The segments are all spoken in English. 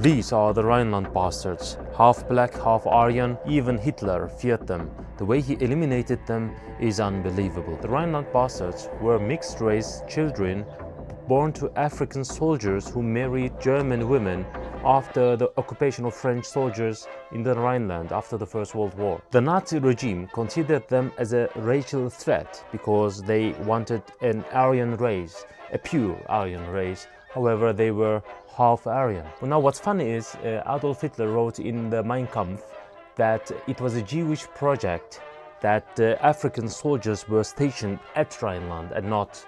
These are the Rhineland Bastards, half black, half Aryan. Even Hitler feared them. The way he eliminated them is unbelievable. The Rhineland Bastards were mixed-race children born to African soldiers who married German women after the occupation of French soldiers in the Rhineland after the First World War. The Nazi regime considered them as a racial threat because they wanted an Aryan race, a pure Aryan race. However, they were half Aryan. Well, now what's funny is Adolf Hitler wrote in the Mein Kampf that it was a Jewish project, that African soldiers were stationed at Rhineland and not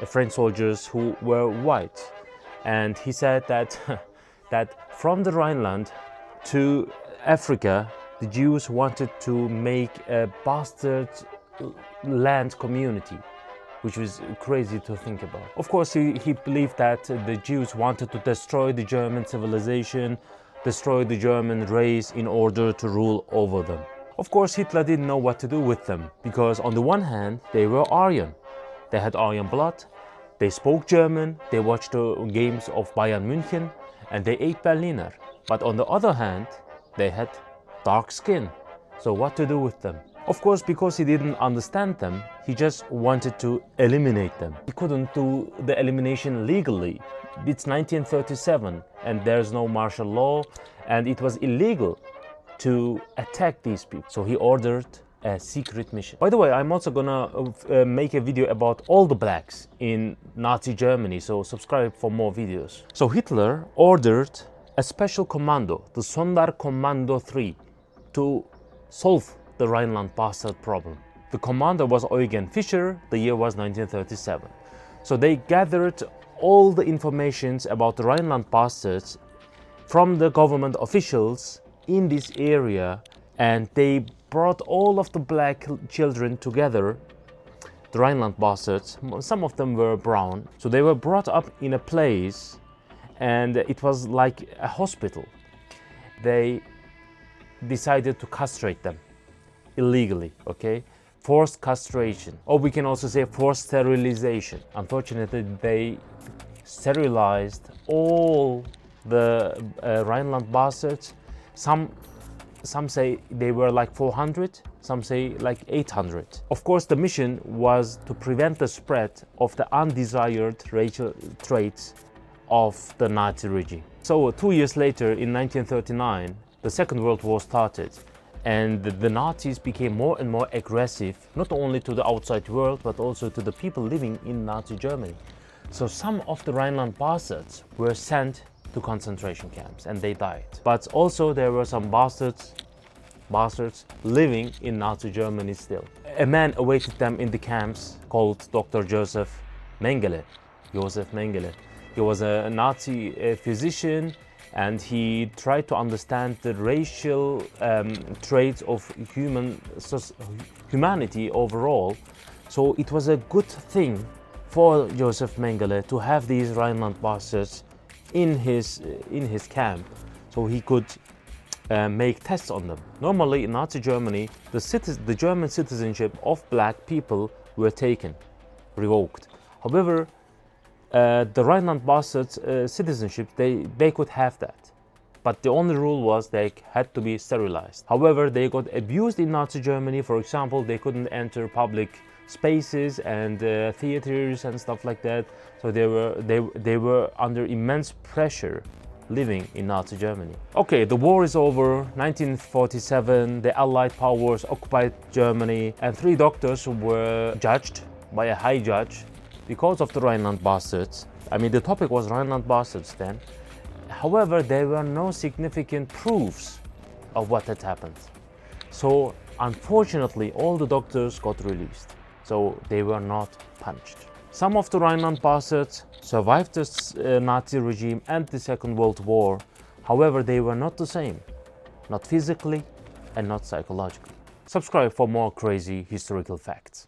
French soldiers who were white. And he said that that from the Rhineland to Africa, the Jews wanted to make a bastard land community, which was crazy to think about. Of course, he believed that the Jews wanted to destroy the German civilization, destroy the German race in order to rule over them. Of course, Hitler didn't know what to do with them, because on the one hand, they were Aryan. They had Aryan blood, they spoke German, they watched the games of Bayern München, and they ate Berliner. But on the other hand, they had dark skin. So what to do with them? Of course, because he didn't understand them, he just wanted to eliminate them. He couldn't do the elimination legally. It's 1937 and there's no martial law, and it was illegal to attack these people. So he ordered a secret mission. By the way, I'm also gonna make a video about all the blacks in Nazi Germany, so subscribe for more videos. So Hitler ordered a special commando, the Sonderkommando 3, to solve the Rhineland Bastard problem. The commander was Eugen Fischer. The year was 1937. So they gathered all the informations about the Rhineland Bastards from the government officials in this area, and they brought all of the black children together, the Rhineland Bastards. Some of them were brown. So they were brought up in a place, and it was like a hospital. They decided to castrate them illegally, okay? Forced castration, or we can also say forced sterilization. Unfortunately, they sterilized all the Rhineland Bastards. Some say they were like 400, some say like 800. Of course, the mission was to prevent the spread of the undesired racial traits of the Nazi regime. So 2 years later, in 1939, the Second World War started, and the Nazis became more and more aggressive, not only to the outside world, but also to the people living in Nazi Germany. So some of the Rhineland Bastards were sent to concentration camps and they died. But also there were some bastards living in Nazi Germany still. A man awaited them in the camps called Dr. Joseph Mengele. He was a Nazi physician, and he tried to understand the racial traits of humanity overall. So it was a good thing for Joseph Mengele to have these Rhineland Bastards in his camp, so he could make tests on them. Normally in Nazi Germany, the German citizenship of black people were revoked. However, the Rhineland Bastards citizenship, they could have that, but the only rule was they had to be sterilized. However, they got abused in Nazi Germany. For example, they couldn't enter public spaces and theaters and stuff like that. So they were under immense pressure living in Nazi Germany. Okay, the war is over. 1947, the Allied powers occupied Germany, and 3 doctors were judged by a high judge because of the Rhineland Bastards. I mean, the topic was Rhineland Bastards then. However, there were no significant proofs of what had happened. So unfortunately, all the doctors got released. So they were not punished. Some of the Rhineland Bastards survived the Nazi regime and the Second World War. However, they were not the same, not physically and not psychologically. Subscribe for more crazy historical facts.